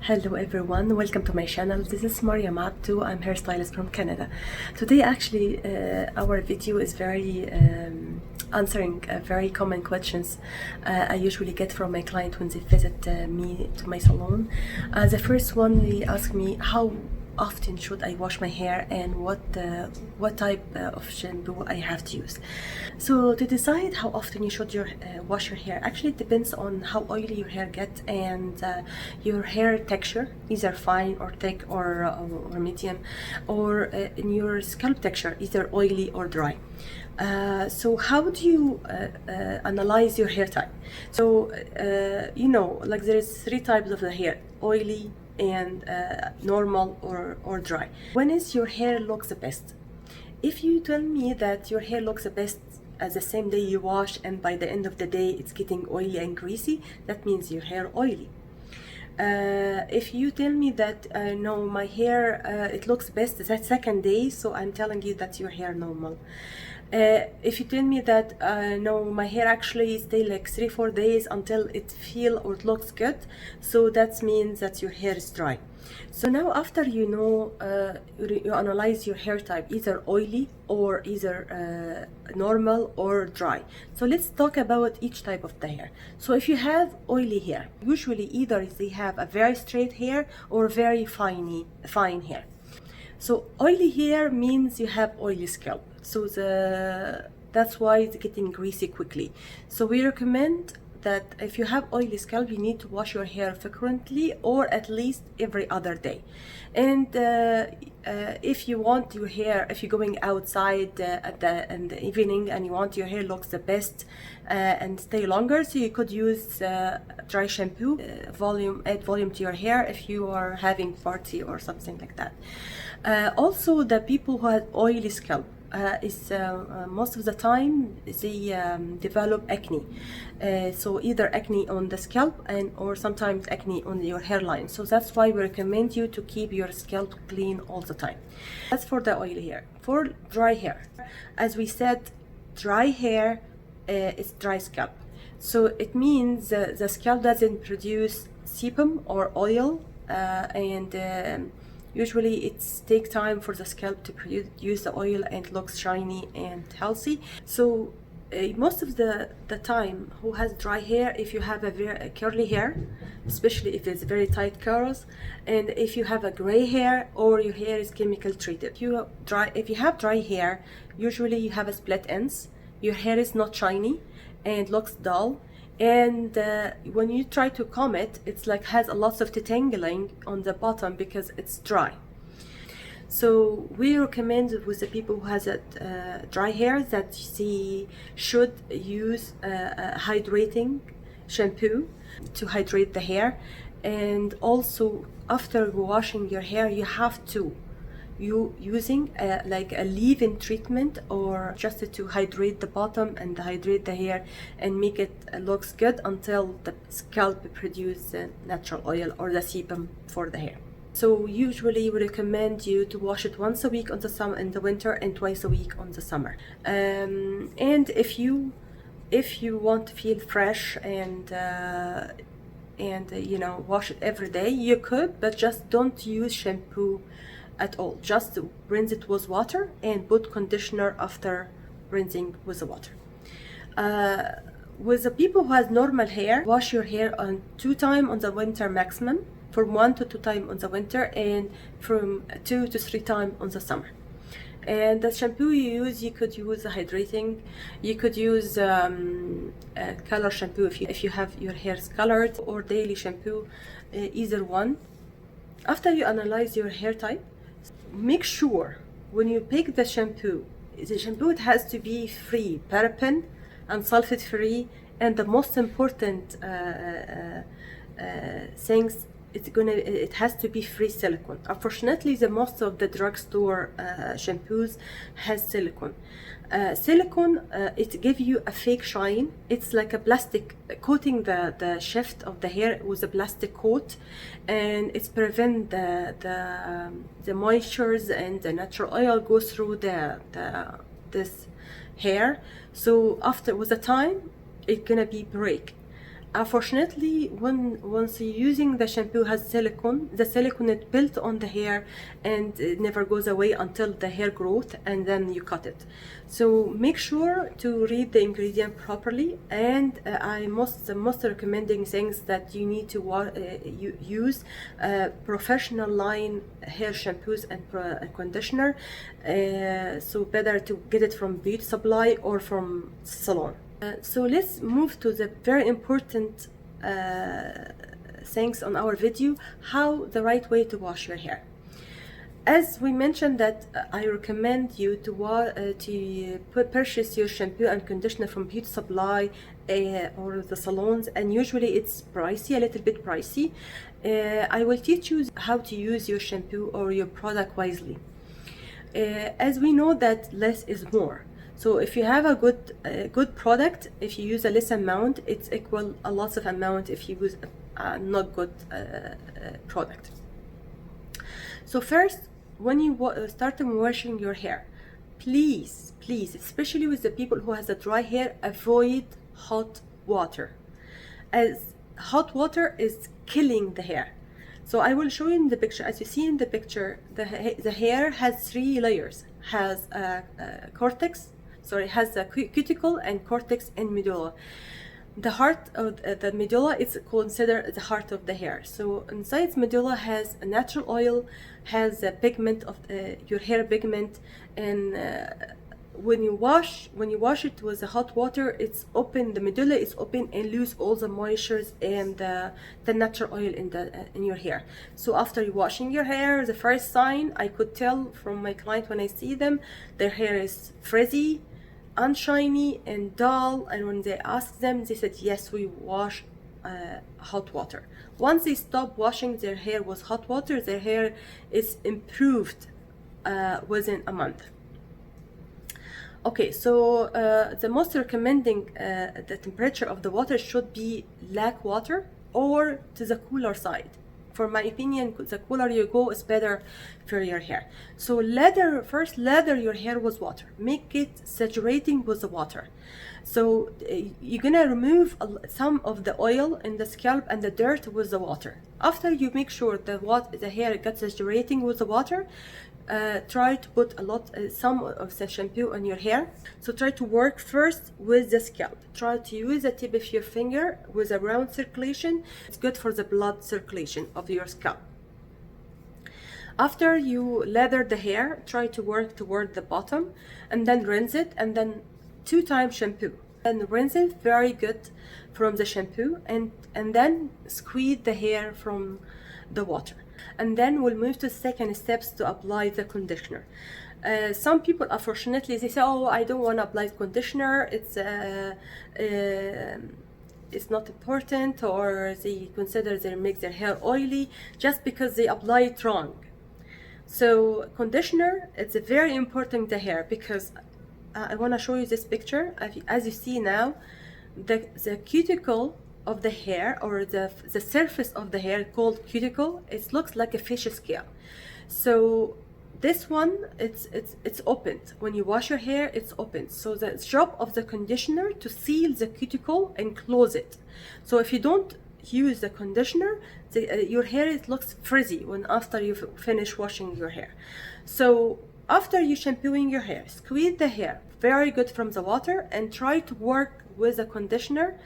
Hello everyone, welcome to my channel. This is Mariam Abdu. I'm hairstylist from Canada. Today actually our video is very answering very common questions I usually get from my client when they visit me to my salon. The first one, they ask me how often should I wash my hair and what type of shampoo I have to use. So to decide how often you should wash your hair, actually it depends on how oily your hair gets and your hair texture, either fine or thick or medium, or in your scalp texture, either oily or dry. So how do you analyze your hair type? So like there is three types of the hair: oily and normal or dry. When is your hair looks the best? If you tell me that your hair looks the best as the same day you wash and by the end of the day it's getting oily and greasy, that means your hair oily. If you tell me that no, my hair it looks best that second day, so I'm telling you that your hair normal. If you tell me that no, my hair actually stay like 3-4 days until it feel or it looks good, so that means that your hair is dry. So now after you know, you analyze your hair type, either oily or either normal or dry. So let's talk about each type of the hair. So if you have oily hair, usually either they have a very straight hair or very fine hair. So oily hair means you have oily scalp. So that's why it's getting greasy quickly. So we recommend that if you have oily scalp, you need to wash your hair frequently or at least every other day. And if you want your hair, if you're going outside in the evening and you want your hair looks the best and stay longer, so you could use dry shampoo, add volume to your hair if you are having party or something like that. Also, the people who have oily scalp, most of the time they develop acne, so either acne on the scalp or sometimes acne on your hairline. So that's why we recommend you to keep your scalp clean all the time. That's for the oily hair. For dry hair, as we said, dry hair is dry scalp, so it means the scalp doesn't produce sebum or oil, usually it takes time for the scalp to produce the oil and looks shiny and healthy. So most of the time, who has dry hair, if you have a very curly hair, especially if it's very tight curls, and if you have a gray hair or your hair is chemical treated. If you have dry hair, usually you have a split ends, your hair is not shiny and looks dull, and when you try to comb it, it's like has a lot of detangling on the bottom because it's dry. So we recommend with the people who has dry hair that they should use a hydrating shampoo to hydrate the hair. And also after washing your hair, you have to using like a leave-in treatment or just to hydrate the bottom and hydrate the hair and make it looks good until the scalp produce natural oil or the sebum for the hair. So usually we recommend you to wash it once a week in the winter and twice a week on the summer. And if you want to feel fresh and wash it every day, you could, but just don't use shampoo at all. Just rinse it with water and put conditioner after rinsing with the water. With the people who has normal hair, wash your hair on 2 times on the winter maximum, from 1 to 2 times on the winter, and from 2 to 3 times on the summer. And the shampoo you use, you could use a hydrating, you could use a color shampoo if you have your hair colored, or daily shampoo, either one. After you analyze your hair type, make sure when you pick the shampoo it has to be free paraben and sulfate free, and the most important things, it has to be free silicone. Unfortunately, most of the drugstore shampoos has silicone. Silicone, it gives you a fake shine. It's like a plastic coating the shaft of the hair with a plastic coat, and it's prevent the moistures and the natural oil goes through this hair. So after with the time, it's gonna be break. Unfortunately, once you're using the shampoo has silicone, the silicone is built on the hair and it never goes away until the hair growth, and then you cut it. So make sure to read the ingredient properly, and the most recommending things that you need to use professional line hair shampoos and conditioner. So better to get it from beauty supply or from salon. So let's move to the very important things on our video, how the right way to wash your hair. As we mentioned that I recommend you to purchase your shampoo and conditioner from beauty supply or the salons, and usually it's pricey, a little bit pricey. I will teach you how to use your shampoo or your product wisely. As we know that less is more. So if you have a good product, if you use a less amount, it's equal a lots of amount if you use a not good product. So first, when you start washing your hair, please, especially with the people who has a dry hair, avoid hot water, as hot water is killing the hair. So I will show you in the picture. As you see in the picture, the hair has 3 layers. Has has a cuticle and cortex and medulla. The heart of the medulla is considered the heart of the hair. So inside medulla has a natural oil, has a pigment of your hair pigment, and when you wash it with the hot water, it's open. The medulla is open and lose all the moistures and the natural oil in your hair. So after washing your hair, the first sign I could tell from my client when I see them, their hair is frizzy, unshiny and dull, and when they asked them, they said yes, we wash hot water. Once they stop washing their hair with hot water, their hair is improved within a month. Okay, so the most recommending the temperature of the water should be lakh water or to the cooler side. For my opinion, the cooler you go is better for your hair. So first lather your hair with water. Make it saturating with the water. So you're gonna remove some of the oil in the scalp and the dirt with the water. After you make sure that the hair gets saturating with the water, try to put some of the shampoo on your hair. So try to work first with the scalp. Try to use the tip of your finger with a round circulation. It's good for the blood circulation of your scalp. After you lather the hair, try to work toward the bottom and then rinse it, and then 2 times shampoo. And rinse it very good from the shampoo, and then squeeze the hair from the water. And then we'll move to second steps to apply the conditioner. Some people, unfortunately, they say, oh, I don't want to apply conditioner, it's not important, or they consider they make their hair oily just because they apply it wrong. So conditioner, it's very important the hair, because I want to show you this picture. As you see now, the cuticle of the hair, or the surface of the hair called cuticle, it looks like a fish scale. So this one, it's opened. When you wash your hair, it's open. So the job of the conditioner to seal the cuticle and close it. So if you don't use the conditioner, your hair looks frizzy after you finish washing your hair. So after you shampooing your hair, squeeze the hair very good from the water and try to work with the conditioner.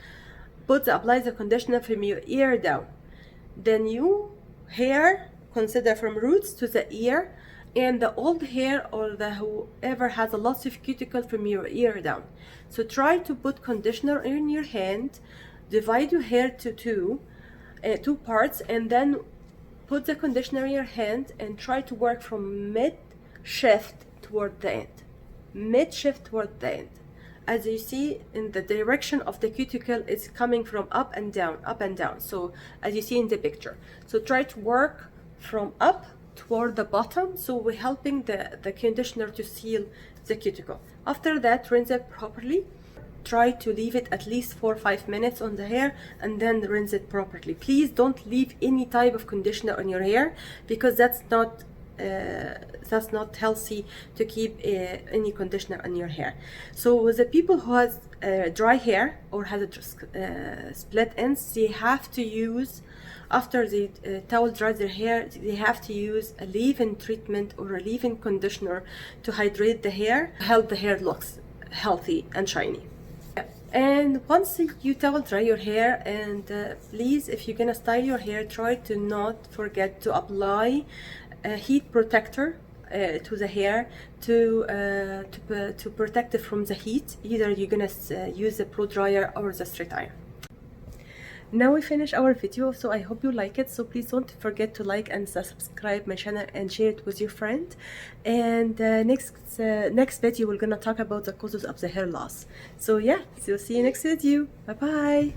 Apply the conditioner from your ear down. The new hair, consider from roots to the ear, and the old hair or whoever has a lot of cuticle from your ear down. So try to put conditioner in your hand, divide your hair to two parts, and then put the conditioner in your hand and try to work from mid-shift toward the end. Mid-shift toward the end. As you see, in the direction of the cuticle, it's coming from up and down, up and down. So as you see in the picture. So try to work from up toward the bottom. So we're helping the conditioner to seal the cuticle. After that, rinse it properly. Try to leave it at least 4 or 5 minutes on the hair and then rinse it properly. Please don't leave any type of conditioner on your hair, because that's not that's not healthy to keep any conditioner on your hair. So with the people who has dry hair or has a split ends, they have to use, after the towel dries their hair, they have to use a leave-in treatment or a leave-in conditioner to hydrate the hair, help the hair looks healthy and shiny. And once you towel dry your hair, and please, if you're gonna style your hair, try to not forget to apply a heat protector to the hair to protect it from the heat. Either you're gonna use the blow dryer or the straight iron. Now we finish our video, so I hope you like it. So please don't forget to like and subscribe my channel and share it with your friend. And next video we're gonna talk about the causes of the hair loss. So yeah, so see you next video. Bye bye.